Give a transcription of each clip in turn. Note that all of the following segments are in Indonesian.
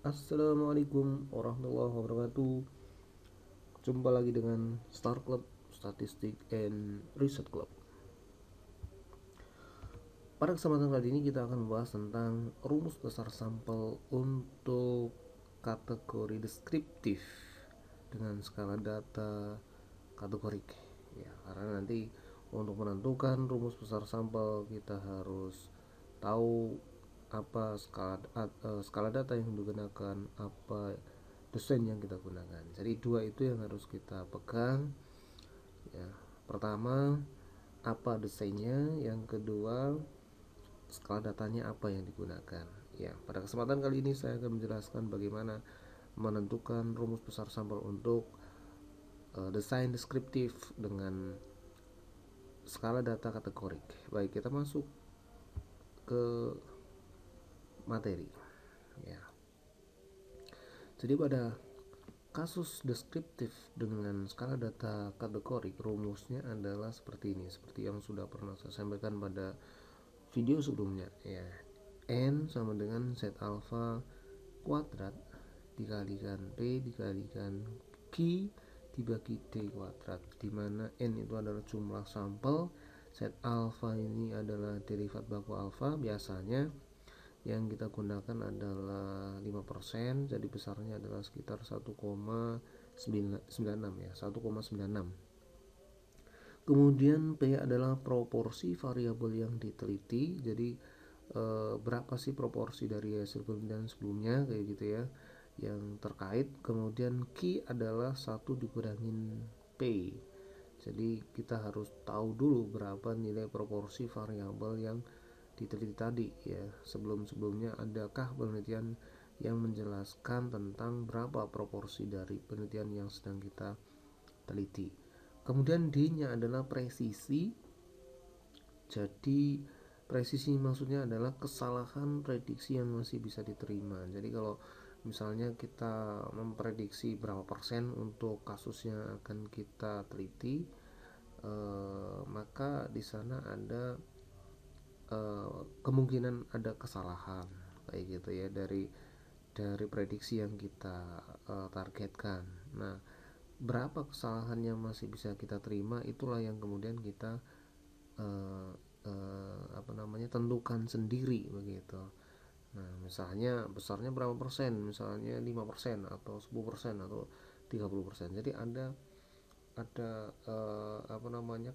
Assalamualaikum warahmatullahi wabarakatuh. Jumpa lagi dengan Star Club Statistik and Research Club. Pada kesempatan kali ini kita akan membahas tentang rumus besar sampel untuk kategori deskriptif dengan skala data kategorik. Ya, karena nanti untuk menentukan rumus besar sampel kita harus tahu apa skala data yang digunakan, apa desain yang kita gunakan. Jadi dua itu yang harus kita pegang. Ya, pertama apa desainnya, yang kedua skala datanya apa yang digunakan. Ya, pada kesempatan kali ini saya akan menjelaskan bagaimana menentukan rumus besar sampel untuk desain deskriptif dengan skala data kategorik. Baik, kita masuk ke materi. Ya. Jadi pada kasus deskriptif dengan skala data kategorik, rumusnya adalah seperti ini, seperti yang sudah pernah saya sampaikan pada video sebelumnya. Ya, n sama dengan z alpha kuadrat dikalikan p dikalikan q dibagi d kuadrat, di mana n itu adalah jumlah sampel, z alpha ini adalah derivat baku alfa. Biasanya yang kita gunakan adalah 5%, jadi besarnya adalah sekitar 1,96 ya, 1,96. Kemudian P adalah proporsi variabel yang diteliti. Jadi berapa sih proporsi dari hasil penelitian sebelumnya, kayak gitu ya, yang terkait. Kemudian Q adalah 1 dikurangin P. Jadi kita harus tahu dulu berapa nilai proporsi variabel yang diteliti tadi ya. Sebelum-sebelumnya adakah penelitian yang menjelaskan tentang berapa proporsi dari penelitian yang sedang kita teliti. Kemudian D-nya adalah presisi. Jadi presisi maksudnya adalah kesalahan prediksi yang masih bisa diterima. Jadi kalau misalnya kita memprediksi berapa persen untuk kasus yang akan kita teliti, maka di sana ada kemungkinan ada kesalahan kayak gitu ya, dari prediksi yang kita targetkan. Nah, berapa kesalahan yang masih bisa kita terima, itulah yang kemudian kita tentukan sendiri begitu. Nah, misalnya besarnya berapa persen, misalnya 5% atau 10% atau 30%. Jadi ada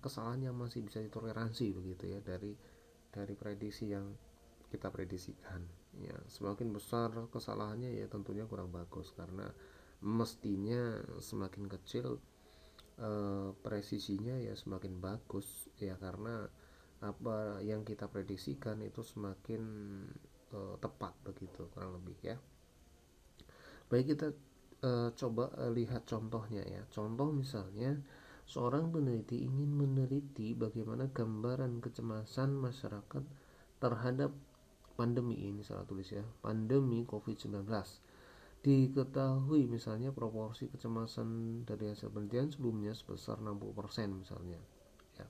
kesalahan yang masih bisa ditoleransi begitu ya, dari prediksi yang kita prediksikan. Ya, semakin besar kesalahannya ya tentunya kurang bagus, karena mestinya semakin kecil presisinya ya semakin bagus ya, karena apa yang kita prediksikan itu semakin tepat begitu kurang lebih ya. Baik, kita coba lihat contohnya ya. Contoh misalnya seorang peneliti ingin meneliti bagaimana gambaran kecemasan masyarakat terhadap pandemi ini, salah tulis ya, pandemi COVID-19. Diketahui misalnya proporsi kecemasan dari hasil penelitian sebelumnya sebesar 60% misalnya ya.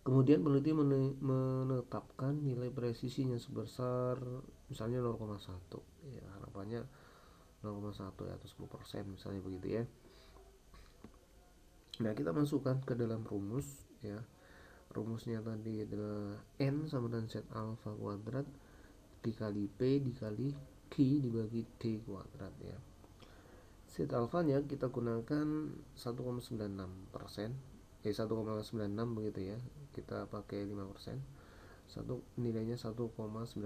Kemudian peneliti menetapkan nilai presisinya sebesar misalnya 0,1 ya, harapannya 0,1 ya, atau 10% misalnya begitu ya. Nah, kita masukkan ke dalam rumus ya. Rumusnya tadi adalah n sama dengan z alpha kuadrat dikali p dikali q dibagi d kuadrat ya. Z alfanya kita gunakan 1,96%, 1,96 begitu ya. Kita pakai 5%. Nilainya 1,96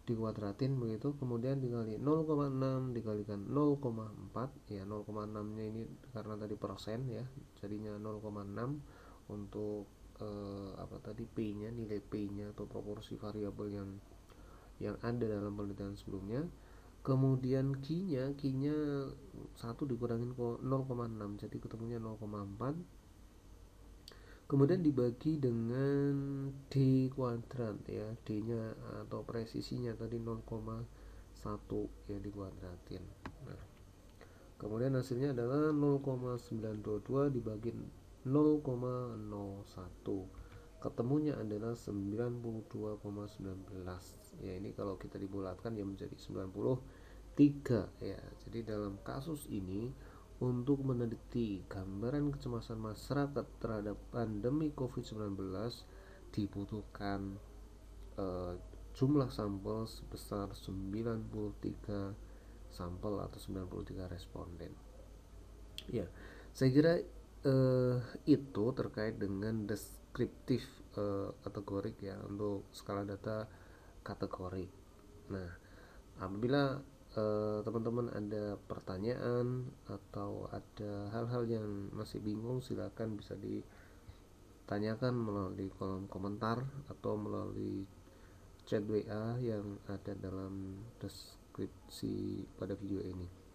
dikuadratin begitu, kemudian dikali 0,6 dikalikan 0,4 ya. 0,6 nya ini karena tadi persen ya, jadinya 0,6 untuk P nya, nilai P nya atau proporsi variabel yang ada dalam penelitian sebelumnya. Kemudian Q nya 1 dikurangin 0,6, jadi ketemunya 0,4. Kemudian dibagi dengan D kuadrat ya, D nya atau presisinya tadi 0,1 ya, dikuadratin. Nah, kemudian hasilnya adalah 0,922 dibagi 0,01, ketemunya adalah 92,19 Ya ini kalau kita dibulatkan ya menjadi 93 ya. Jadi dalam kasus ini untuk meneliti gambaran kecemasan masyarakat terhadap pandemi COVID-19 dibutuhkan eh, jumlah sampel sebesar 93 sampel atau 93 responden. Ya, saya kira itu terkait dengan deskriptif kategorik ya untuk skala data kategorik. Nah, apabila teman-teman ada pertanyaan atau ada hal-hal yang masih bingung, silakan bisa ditanyakan melalui kolom komentar atau melalui chat WA yang ada dalam deskripsi pada video ini.